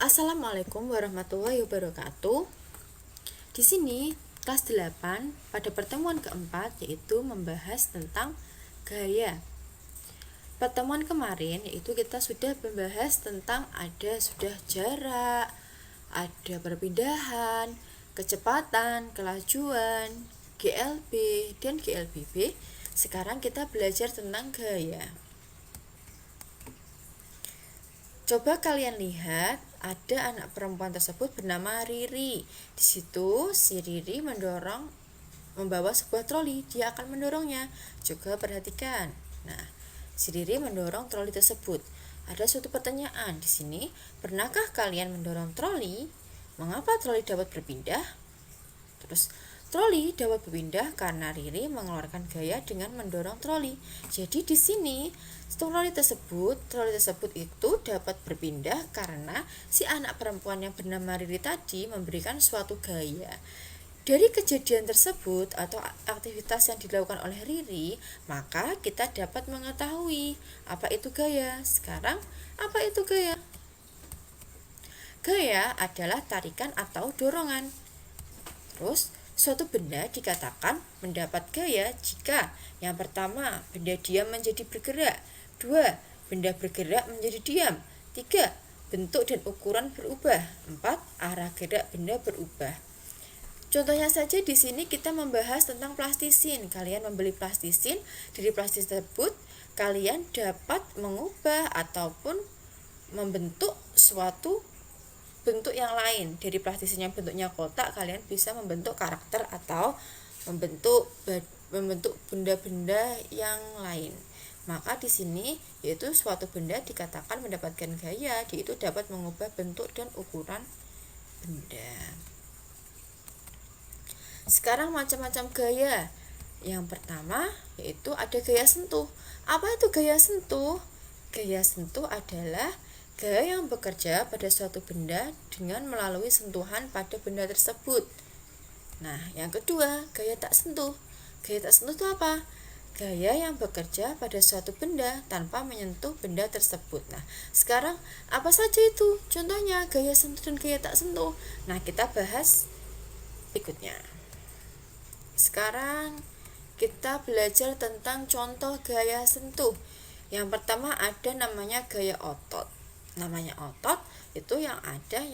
Assalamualaikum warahmatullahi wabarakatuh. Di sini kelas 8 pada pertemuan keempat yaitu membahas tentang gaya. Pertemuan kemarin yaitu kita sudah membahas tentang sudah jarak, ada perpindahan, kecepatan, kelajuan, GLB dan GLBB. Sekarang kita belajar tentang gaya. Coba kalian lihat, ada anak perempuan tersebut bernama Riri. Di situ si Riri membawa sebuah troli. Dia akan mendorongnya. Juga perhatikan. Nah, si Riri mendorong troli tersebut. Ada suatu pertanyaan di sini. Pernahkah kalian mendorong troli? Mengapa troli dapat berpindah? Terus troli dapat berpindah karena Riri mengeluarkan gaya dengan mendorong troli. Jadi di sini troli tersebut itu dapat berpindah karena si anak perempuan yang bernama Riri tadi memberikan suatu gaya. Dari kejadian tersebut atau aktivitas yang dilakukan oleh Riri, maka kita dapat mengetahui apa itu gaya. Sekarang, apa itu gaya? Gaya adalah tarikan atau dorongan. Terus, suatu benda dikatakan mendapat gaya jika yang pertama, benda diam menjadi bergerak. 2. Benda bergerak menjadi diam. 3. Bentuk dan ukuran berubah. 4. Arah gerak benda berubah. Contohnya saja di sini kita membahas tentang plastisin. Kalian membeli plastisin, dari plastisin tersebut kalian dapat mengubah ataupun membentuk suatu bentuk yang lain. Dari plastisin yang bentuknya kotak, kalian bisa membentuk karakter atau membentuk benda-benda yang lain. Maka di sini yaitu suatu benda dikatakan mendapatkan gaya, yaitu dapat mengubah bentuk dan ukuran benda. Sekarang macam-macam gaya. Yang pertama yaitu ada gaya sentuh. Apa itu gaya sentuh? Gaya sentuh adalah gaya yang bekerja pada suatu benda dengan melalui sentuhan pada benda tersebut. Nah, yang kedua, gaya tak sentuh. Gaya tak sentuh itu apa? Gaya yang bekerja pada suatu benda tanpa menyentuh benda tersebut. Nah, sekarang apa saja itu? Contohnya gaya sentuh dan gaya tak sentuh. Nah, kita bahas berikutnya. Sekarang kita belajar tentang contoh gaya sentuh. Yang pertama ada namanya gaya otot. Namanya otot itu yang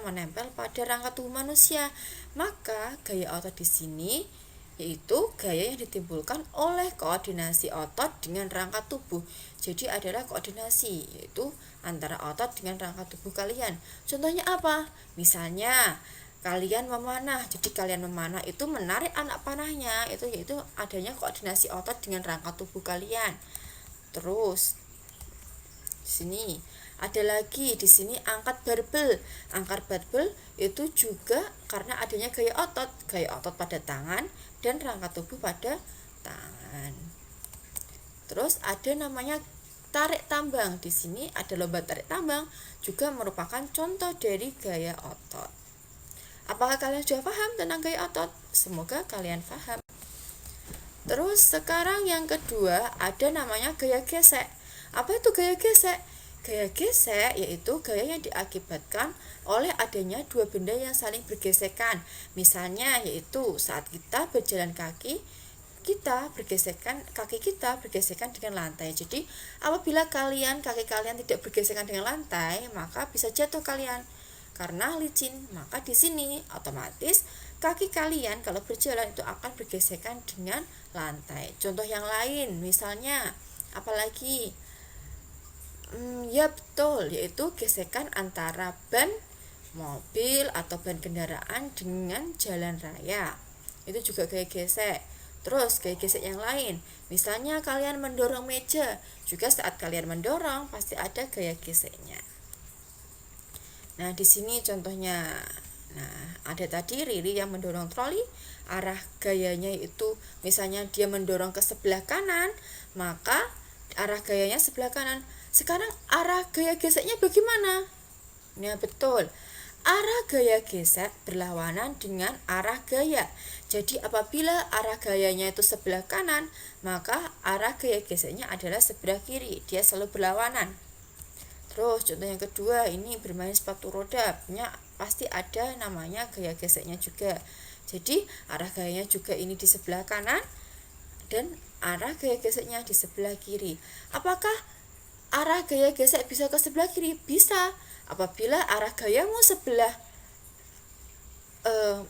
menempel pada rangka tubuh manusia. Maka gaya otot di sini yaitu gaya yang ditimbulkan oleh koordinasi otot dengan rangka tubuh. Jadi adalah koordinasi yaitu antara otot dengan rangka tubuh kalian. Contohnya apa? Misalnya kalian memanah. Jadi kalian memanah itu menarik anak panahnya, itu yaitu adanya koordinasi otot dengan rangka tubuh kalian. Terus di sini ada lagi di sini angkat barbel. Angkat barbel itu juga karena adanya gaya otot pada tangan dan rangka tubuh pada tangan. Terus ada namanya tarik tambang. Di sini ada lomba tarik tambang, juga merupakan contoh dari gaya otot. Apakah kalian sudah paham tentang gaya otot? Semoga kalian paham. Terus sekarang yang kedua ada namanya gaya gesek. Apa itu gaya gesek? Gaya gesek yaitu gaya yang diakibatkan oleh adanya dua benda yang saling bergesekan. Misalnya yaitu saat kita berjalan kaki, kaki kita bergesekan dengan lantai. Jadi apabila kaki kalian tidak bergesekan dengan lantai, maka bisa jatuh kalian karena licin. Maka di sini otomatis kaki kalian kalau berjalan itu akan bergesekan dengan lantai. Contoh yang lain misalnya apalagi? Ya betul, yaitu gesekan antara ban mobil atau ban kendaraan dengan jalan raya. Itu juga gaya gesek. Terus gaya gesek yang lain, misalnya kalian mendorong meja, juga saat kalian mendorong pasti ada gaya geseknya. Nah, di sini contohnya. Nah, ada tadi Riri yang mendorong troli, arah gayanya itu misalnya dia mendorong ke sebelah kanan, maka arah gayanya sebelah kanan. Sekarang arah gaya geseknya bagaimana? Nah, betul. Arah gaya gesek berlawanan dengan arah gaya. Jadi apabila arah gayanya itu sebelah kanan, maka arah gaya geseknya adalah sebelah kiri. Dia selalu berlawanan. Terus contoh yang kedua, ini bermain sepatu roda, punya pasti ada namanya gaya geseknya juga. Jadi arah gayanya juga ini di sebelah kanan dan arah gaya geseknya di sebelah kiri. Apakah arah gaya gesek bisa ke sebelah kiri? Bisa. Apabila arah gayamu sebelah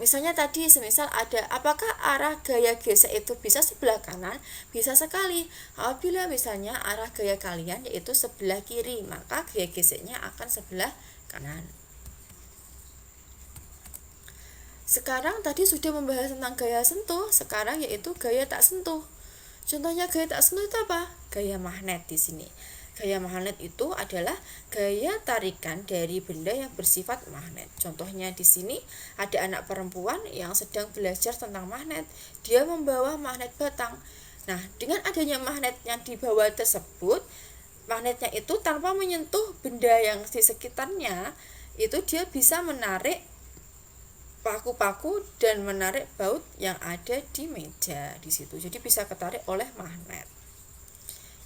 misalnya tadi semisal ada, apakah arah gaya gesek itu bisa sebelah kanan? Bisa sekali. Apabila misalnya arah gaya kalian yaitu sebelah kiri, maka gaya geseknya akan sebelah kanan. Sekarang tadi sudah membahas tentang gaya sentuh, sekarang yaitu gaya tak sentuh. Contohnya gaya tak sentuh itu apa? Gaya magnet di sini. Gaya magnet itu adalah gaya tarikan dari benda yang bersifat magnet. Contohnya di sini ada anak perempuan yang sedang belajar tentang magnet. Dia membawa magnet batang. Nah, dengan adanya magnet yang dibawa tersebut, magnetnya itu tanpa menyentuh benda yang di sekitarnya, itu dia bisa menarik paku-paku dan menarik baut yang ada di meja di situ. Jadi bisa ketarik oleh magnet.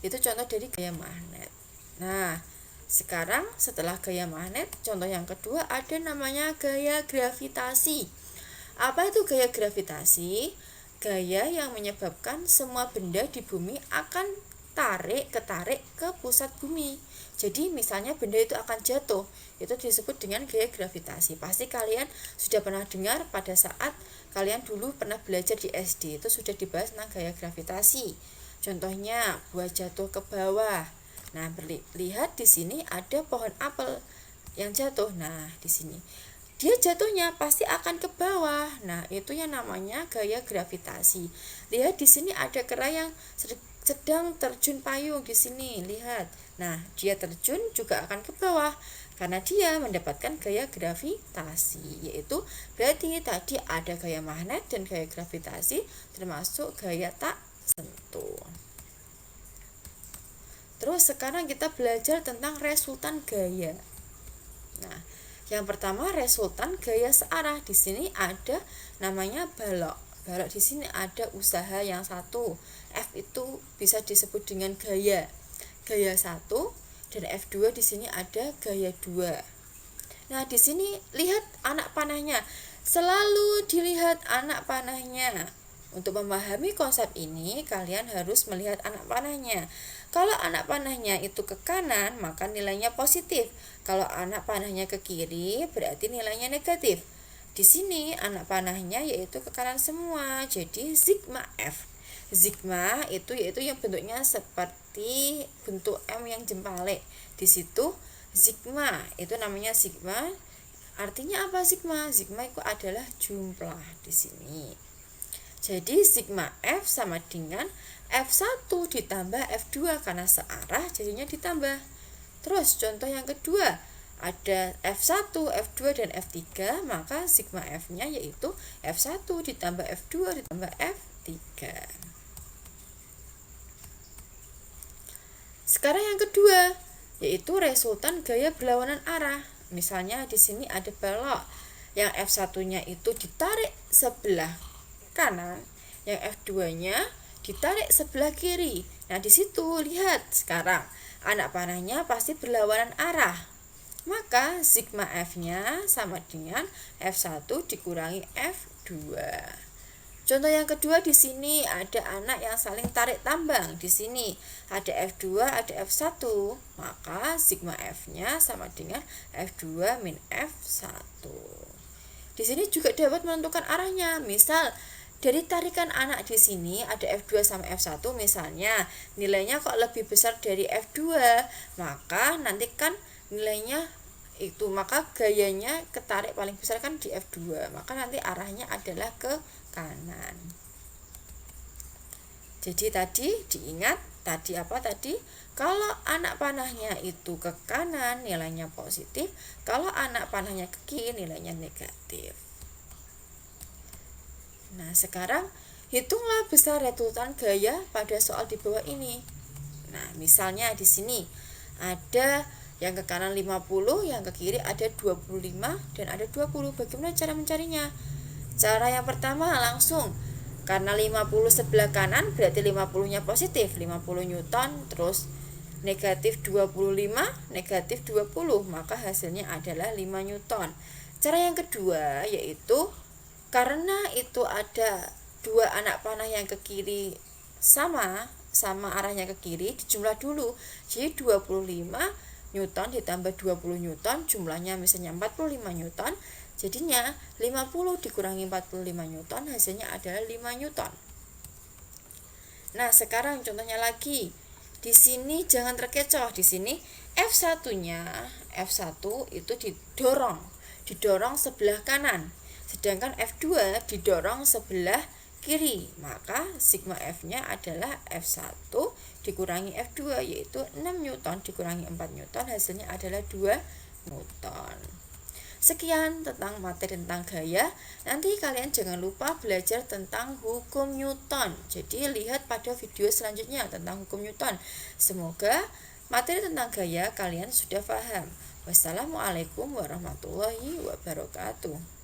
Itu contoh dari gaya magnet. Nah, sekarang setelah gaya magnet, contoh yang kedua ada namanya gaya gravitasi. Apa itu gaya gravitasi? Gaya yang menyebabkan semua benda di bumi akan ketarik ke pusat bumi. Jadi misalnya benda itu akan jatuh, itu disebut dengan gaya gravitasi. Pasti kalian sudah pernah dengar pada saat kalian dulu pernah belajar di SD, itu sudah dibahas tentang gaya gravitasi. Contohnya buah jatuh ke bawah. Nah, lihat di sini ada pohon apel yang jatuh. Nah, di sini dia jatuhnya pasti akan ke bawah. Nah, itu yang namanya gaya gravitasi. Lihat di sini ada kera yang sedang terjun payung di sini. Lihat. Nah, dia terjun juga akan ke bawah karena dia mendapatkan gaya gravitasi, yaitu berarti tadi ada gaya magnet dan gaya gravitasi termasuk gaya tak sentuh. Terus sekarang kita belajar tentang resultan gaya. Nah, yang pertama resultan gaya searah. Di sini ada namanya balok. Balok di sini ada usaha yang satu. F itu bisa disebut dengan gaya 1 dan F2 di sini ada gaya 2. Nah, di sini lihat anak panahnya. Selalu dilihat anak panahnya. Untuk memahami konsep ini, kalian harus melihat anak panahnya. Kalau anak panahnya itu ke kanan, maka nilainya positif. Kalau anak panahnya ke kiri, berarti nilainya negatif. Di sini anak panahnya yaitu ke kanan semua, jadi sigma F. Sigma itu yaitu yang bentuknya seperti bentuk M yang jempalik. Di situ sigma itu namanya sigma. Artinya apa sigma? Sigma itu adalah jumlah di sini. Jadi sigma F sama dengan F1 ditambah F2 karena searah jadinya ditambah. Terus contoh yang kedua, ada F1, F2 dan F3, maka sigma F-nya yaitu F1 ditambah F2 ditambah F3. Sekarang yang kedua, yaitu resultan gaya berlawanan arah. Misalnya di sini ada balok yang F1-nya itu ditarik sebelah kanan, yang F2-nya ditarik sebelah kiri. Nah, di situ lihat sekarang anak panahnya pasti berlawanan arah. Maka sigma F-nya sama dengan F1 dikurangi F2. Contoh yang kedua di sini ada anak yang saling tarik tambang. Di sini ada F2, ada F1. Maka sigma F-nya sama dengan F2 min F1. Di sini juga dapat menentukan arahnya. Misal dari tarikan anak di sini ada F2 sama F1 misalnya, nilainya kok lebih besar dari F2, maka nanti kan nilainya itu, maka gayanya ketarik paling besar kan di F2, maka nanti arahnya adalah ke kanan. Jadi tadi diingat tadi apa tadi? Kalau anak panahnya itu ke kanan nilainya positif, kalau anak panahnya ke kiri nilainya negatif. Nah, sekarang hitunglah besar resultan gaya pada soal di bawah ini. Nah, misalnya di sini ada yang ke kanan 50, yang ke kiri ada 25 dan ada 20. Bagaimana cara mencarinya? Cara yang pertama langsung, karena 50 sebelah kanan berarti 50-nya positif, 50 Newton, terus negatif 25, negatif 20, maka hasilnya adalah 5 Newton. Cara yang kedua yaitu karena itu ada dua anak panah yang ke kiri sama arahnya ke kiri, dijumlah dulu. Jadi 25 Newton ditambah 20 Newton, jumlahnya misalnya 45 Newton, jadinya 50 dikurangi 45 Newton, hasilnya adalah 5 Newton. Nah, sekarang contohnya lagi. Di sini jangan terkecoh. Di sini F1-nya, F1 itu didorong sebelah kanan. Sedangkan F2 didorong sebelah kiri. Maka sigma F-nya adalah F1 dikurangi F2, yaitu 6 Newton dikurangi 4 Newton, hasilnya adalah 2 Newton. Sekian tentang materi tentang gaya. Nanti kalian jangan lupa belajar tentang hukum Newton. Jadi lihat pada video selanjutnya tentang hukum Newton. Semoga materi tentang gaya kalian sudah paham. Wassalamualaikum warahmatullahi wabarakatuh.